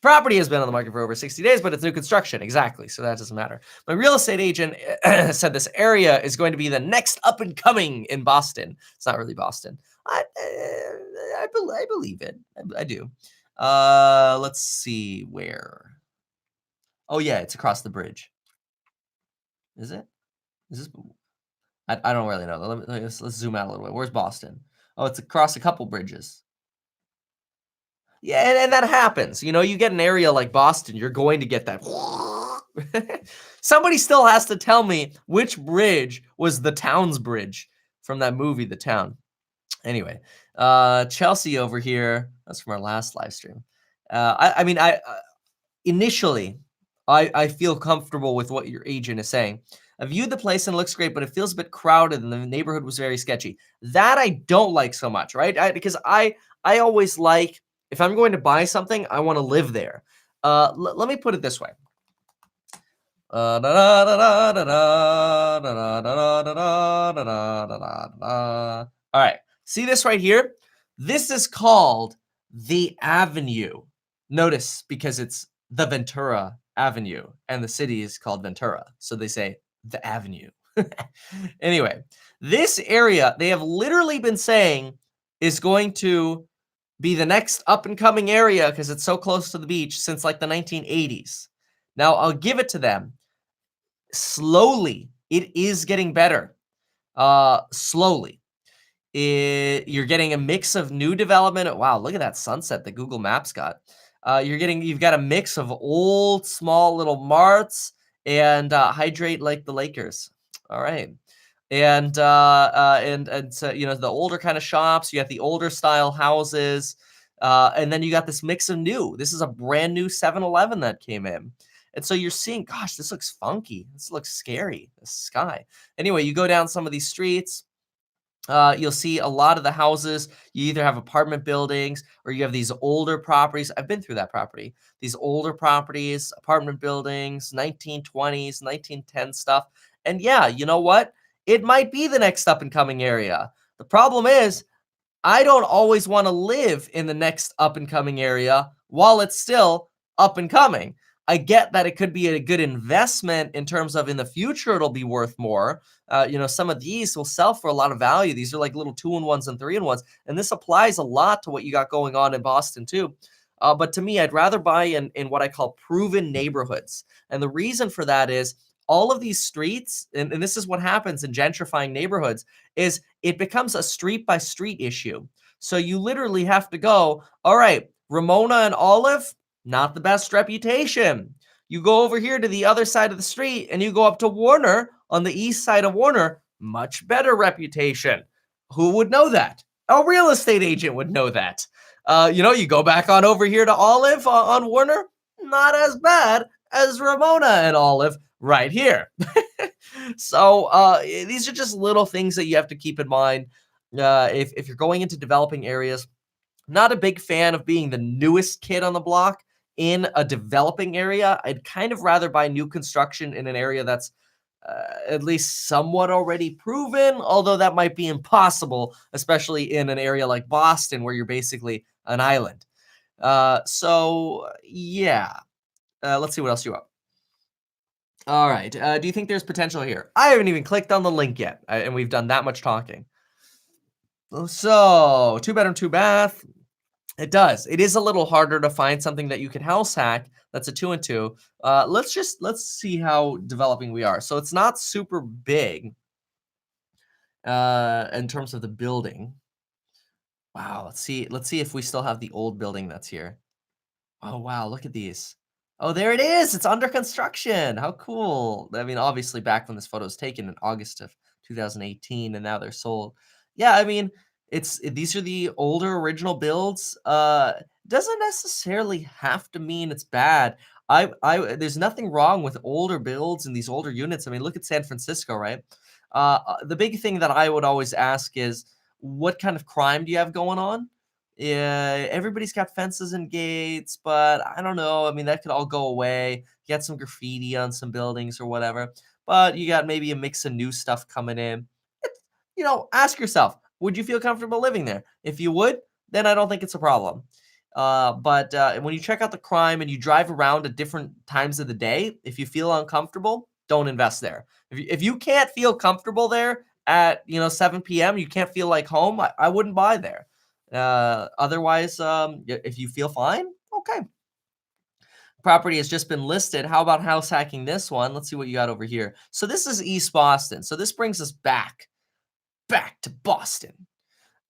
Property has been on the market for over 60 days, but it's new construction. Exactly. So that doesn't matter. My real estate agent said this area is going to be the next up and coming in Boston. It's not really Boston. I believe it. I do. Let's see where. Oh, yeah, it's across the bridge. Is it? Is this? I don't really know. Let's zoom out a little bit. Where's Boston? Oh, it's across a couple bridges. Yeah, and that happens. You know, you get an area like Boston, you're going to get that. Somebody still has to tell me which bridge was the Town's Bridge from that movie, The Town. Anyway, Chelsea over here. That's from our last live stream. I mean, initially, I feel comfortable with what your agent is saying. I viewed the place and it looks great, but it feels a bit crowded and the neighborhood was very sketchy. That I don't like so much, right? Because I always like, if I'm going to buy something, I want to live there. Let me put it this way. All right, see this right here? This is called the Avenue. Notice, because it's the Ventura Avenue and the city is called Ventura. So they say the Avenue. Anyway, this area, they have literally been saying is going to be the next up and coming area because it's so close to the beach since like the 1980s. Now, I'll give it to them. Slowly, it is getting better. Slowly. You're getting a mix of new development. Wow, look at that sunset that Google Maps got. You've got a mix of old, small little marts and hydrate like the Lakers. All right. And so, you know, the older kind of shops, you have the older style houses, and then you got this mix of new. This is a brand new 7-Eleven that came in. And so you're seeing, gosh, this looks funky. This looks scary, the sky. Anyway, you go down some of these streets, you'll see a lot of the houses, you either have apartment buildings or you have these older properties. I've been through that property. These older properties, apartment buildings, 1920s, 1910 stuff. And yeah, you know what? It might be the next up and coming area. The problem is, I don't always want to live in the next up and coming area while it's still up and coming. I get that it could be a good investment in terms of in the future it'll be worth more. You know, some of these will sell for a lot of value. These are like little 2-in-1s and 3-in-1s, and this applies a lot to what you got going on in Boston too. But to me, I'd rather buy in what I call proven neighborhoods, and the reason for that is all of these streets, and this is what happens in gentrifying neighborhoods, is it becomes a street by street issue. So you literally have to go, all right, Ramona and Olive, not the best reputation. You go over here to the other side of the street and you go up to Warner on the east side of Warner, much better reputation. Who would know that? A real estate agent would know that. You know, you go back on over here to Olive on Warner, not as bad as Ramona and Olive right here. So these are just little things that you have to keep in mind if you're going into developing areas. Not a big fan of being the newest kid on the block in a developing area. I'd kind of rather buy new construction in an area that's at least somewhat already proven, although that might be impossible, especially in an area like Boston where you're basically an island. So yeah, let's see what else you want. All right. Do you think there's potential here? I haven't even clicked on the link yet, and we've done that much talking. So 2-bedroom, 2-bath. It does. It is a little harder to find something that you can house hack that's a 2-and-2. Let's see how developing we are. So it's not super big in terms of the building. Wow. Let's see if we still have the old building that's here. Oh wow, look at these. Oh, there it is. It's under construction. How cool. I mean, obviously back when this photo was taken in August of 2018 and now they're sold. Yeah, I mean, These are the older original builds. Doesn't necessarily have to mean it's bad. There's nothing wrong with older builds and these older units. I mean, look at San Francisco, right? The big thing that I would always ask is, what kind of crime do you have going on? Yeah, everybody's got fences and gates, but I don't know. I mean, that could all go away. You got some graffiti on some buildings or whatever, but you got maybe a mix of new stuff coming in. Ask yourself, would you feel comfortable living there? If you would, then I don't think it's a problem. But when you check out the crime and you drive around at different times of the day, if you feel uncomfortable, don't invest there. If you can't feel comfortable there at 7 p.m., you can't feel like home, I wouldn't buy there. Otherwise, if you feel fine, okay. Property has just been listed. How about house hacking this one? Let's see what you got over here. So this is East Boston. So this brings us back to Boston.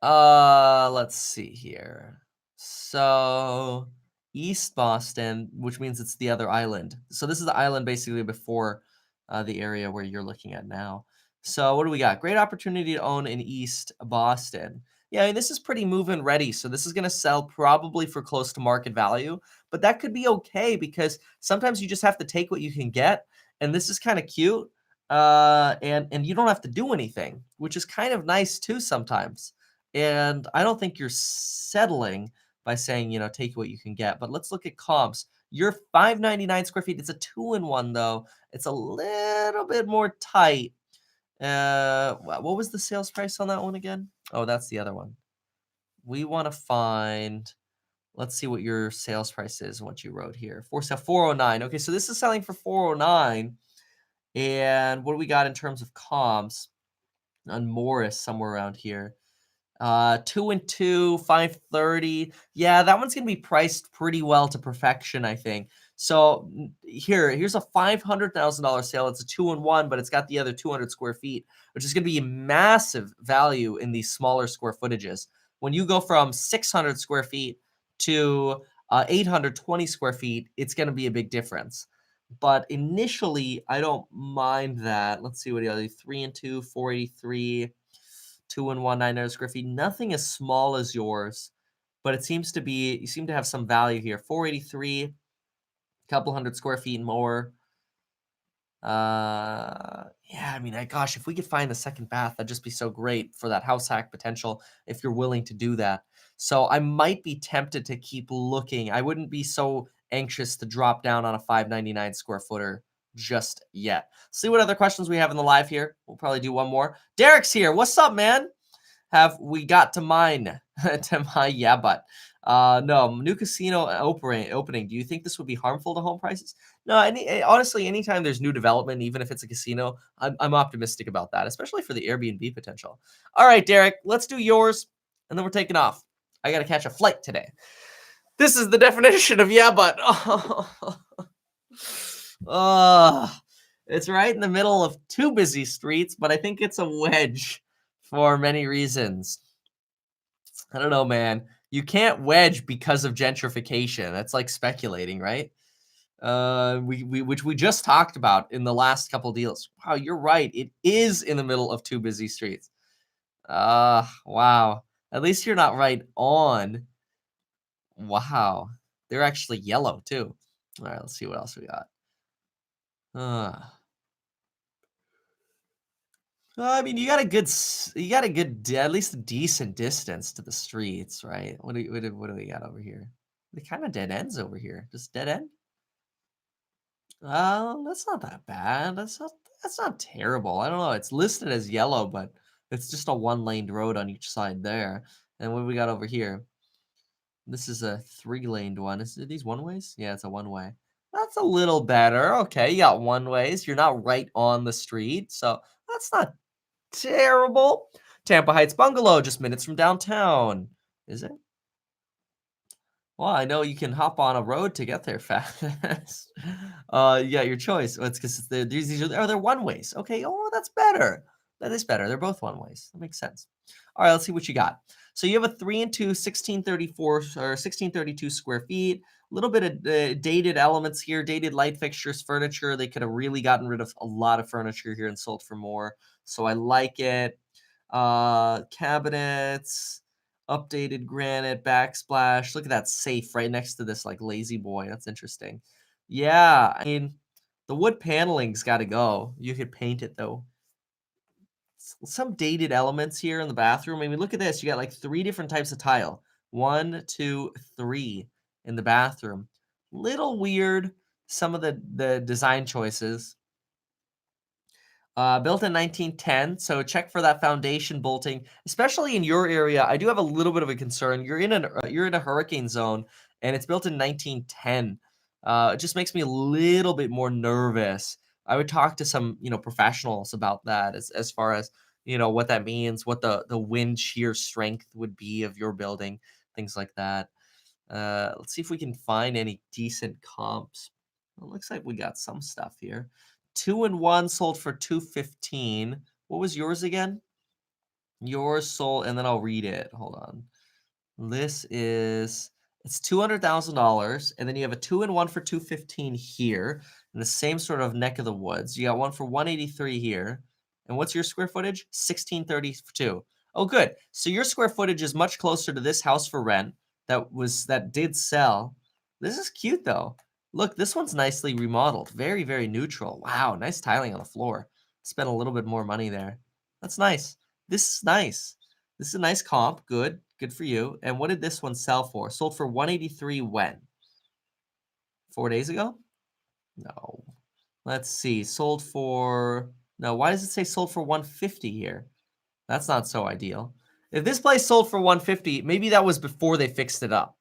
Let's see here. So East Boston, which means it's the other island. So this is the island basically before the area where you're looking at now. So what do we got? Great opportunity to own in East Boston. Yeah, I mean, this is pretty move-in ready. So this is going to sell probably for close to market value, but that could be okay because sometimes you just have to take what you can get. And this is kind of cute. And you don't have to do anything, which is kind of nice too sometimes. And I don't think you're settling by saying, take what you can get. But let's look at comps. Your 599 square feet. It's a 2-in-1 though. It's a little bit more tight. What was the sales price on that one again? Oh, that's the other one. We want to find. Let's see what your sales price is. What you wrote here. 409. Okay, so this is selling for 409. And what do we got in terms of comps on Morris somewhere around here? 2-and-2, 530. Yeah, that one's gonna be priced pretty well to perfection, I think. So here's a $500,000 sale. It's a 2-in-1, but it's got the other 200 square feet, which is gonna be a massive value in these smaller square footages. When you go from 600 square feet to 820 square feet, it's gonna be a big difference. But initially, I don't mind that. Let's see what the other 3-and-2, 483. 2-in-1, 900 square feet. Nothing as small as yours, but you seem to have some value here. 483, couple hundred square feet more. Yeah, I mean, gosh, if we could find the second bath, that'd just be so great for that house hack potential if you're willing to do that. So I might be tempted to keep looking. I wouldn't be so anxious to drop down on a 599 square footer just yet. See what other questions we have in the live here. We'll probably do one more. Derek's here. What's up, man? Have we got to mine? Yeah, but no, new casino opening. Do you think this would be harmful to home prices? No, honestly, anytime there's new development, even if it's a casino, I'm optimistic about that, especially for the Airbnb potential. All right, Derek, let's do yours, and then we're taking off. I got to catch a flight today. This is the definition of yeah, but. It's right in the middle of two busy streets, but I think it's a wedge for many reasons. I don't know, man. You can't wedge because of gentrification. That's like speculating, right? Which we just talked about in the last couple deals. Wow, you're right. It is in the middle of two busy streets. Wow. At least you're not right on. Wow. They're actually yellow too. All right, let's see what else we got. I mean, you got a good, at least a decent distance to the streets, right? What do we got over here? The kind of dead ends over here. Just dead end. That's not that bad. That's not terrible. I don't know. It's listed as yellow, but it's just a one-lane road on each side there. And what do we got over here? This is a 3-laned one. Are these one-ways? Yeah, it's a one-way. That's a little better. Okay, you got one-ways. You're not right on the street, so that's not terrible. Tampa Heights Bungalow, just minutes from downtown. Is it? Well, I know you can hop on a road to get there fast. Yeah, your choice. Well, it's because they're one ways. Okay. Oh, that's better. That is better. They're both one ways. That makes sense. All right, let's see what you got. So you have a 3-and-2, 1634 or 1632 square feet. A little bit of dated elements here, dated light fixtures, furniture. They could have really gotten rid of a lot of furniture here and sold for more. So I like it. Cabinets, updated granite, backsplash. Look at that safe right next to this like lazy boy. That's interesting. Yeah, I mean, the wood paneling's got to go. You could paint it though. Some dated elements here in the bathroom. I mean, look at this. You got like 3 different types of tile. 1, 2, 3 in the bathroom. Little weird, some of the design choices. Built in 1910, so check for that foundation bolting, especially in your area. I do have a little bit of a concern. You're in a hurricane zone, and it's built in 1910. It just makes me a little bit more nervous. I would talk to some, professionals about that as far as, what that means, what the wind shear strength would be of your building, things like that. Let's see if we can find any decent comps. It looks like we got some stuff here. 2-in-1 sold for $215. What was yours again? Yours sold, and then I'll read it. Hold on. It's $200,000, and then you have a 2-in-1 for $215 here, in the same sort of neck of the woods. You got one for $183 here. And what's your square footage? 1632. Oh, good. So your square footage is much closer to this house for rent that did sell. This is cute though. Look, this one's nicely remodeled. Very, very neutral. Wow, nice tiling on the floor. Spent a little bit more money there. That's nice. This is nice. This is a nice comp. Good. Good for you. And what did this one sell for? Sold for $183 when? 4 days ago? No. Let's see. Sold for... No, why does it say sold for $150 here? That's not so ideal. If this place sold for $150, maybe that was before they fixed it up.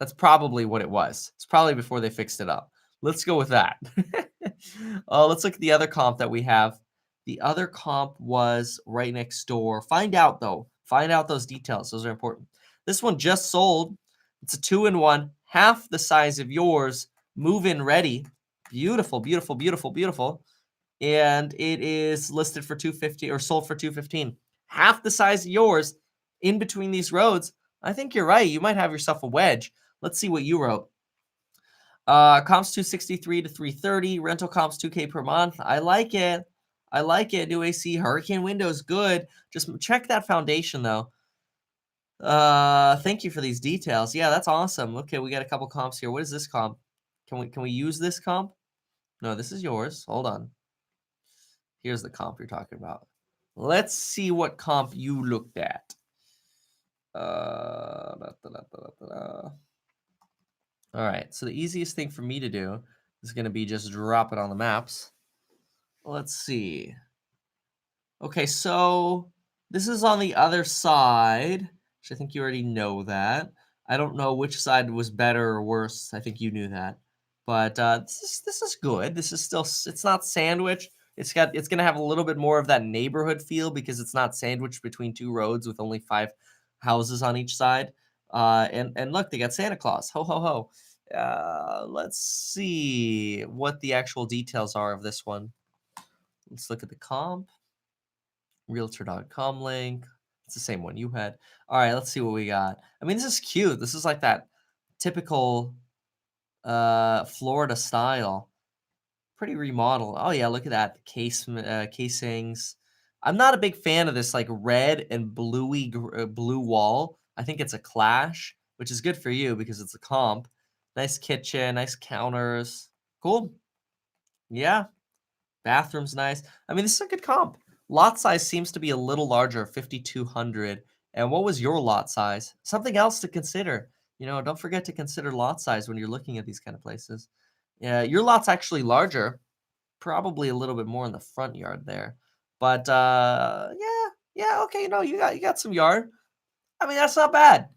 That's probably what it was. It's probably before they fixed it up. Let's go with that. Let's look at the other comp that we have. The other comp was right next door. Find out, though. Find out those details. Those are important. This one just sold. It's a 2-in-1, half the size of yours, move-in ready. Beautiful, beautiful, beautiful, beautiful. And it is listed for $250 or sold for $215. Half the size of yours in between these roads. I think you're right. You might have yourself a wedge. Let's see what you wrote. Comps 263 to 330. Rental comps 2K per month. I like it. I like it. New AC, hurricane windows, good. Just check that foundation though. Thank you for these details. Yeah, that's awesome. Okay, we got a couple comps here. What is this comp? Can we use this comp? No, this is yours. Hold on. Here's the comp you're talking about. Let's see what comp you looked at. All right, so the easiest thing for me to do is going to be just drop it on the maps. Let's see. Okay, so this is on the other side, which I think you already know that. I don't know which side was better or worse. I think you knew that. But this is good. This is still, it's not sandwiched. It's going to have a little bit more of that neighborhood feel because it's not sandwiched between 2 roads with only 5 houses on each side. And look, they got Santa Claus. Ho, ho, ho. Let's see what the actual details are of this one. Let's look at the comp. Realtor.com link. It's the same one you had. All right, let's see what we got. I mean, this is cute. This is like that typical Florida style. Pretty remodeled. Oh yeah, look at that. The casings. I'm not a big fan of this like red and bluey blue wall. I think it's a clash, which is good for you because it's a comp. Nice kitchen, nice counters. Cool. Yeah. Bathroom's nice. I mean, this is a good comp. Lot size seems to be a little larger, 5,200. And what was your lot size? Something else to consider. Don't forget to consider lot size when you're looking at these kind of places. Yeah, your lot's actually larger, probably a little bit more in the front yard there. But yeah, okay, you got some yard. I mean, that's not bad.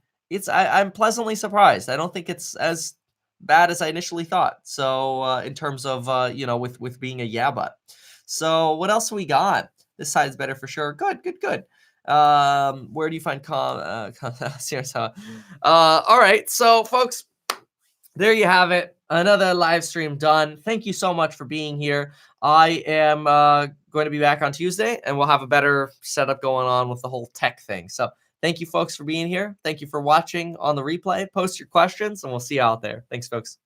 I'm pleasantly surprised. I don't think it's as bad as I initially thought. So in terms of with being a yeah but. So what else we got? This side's better for sure. Good. Where do you find serious? All right, so folks, there you have it. Another live stream done. Thank you so much for being here. I am going to be back on Tuesday, and we'll have a better setup going on with the whole tech thing. So thank you, folks, for being here. Thank you for watching on the replay. Post your questions, and we'll see you out there. Thanks, folks.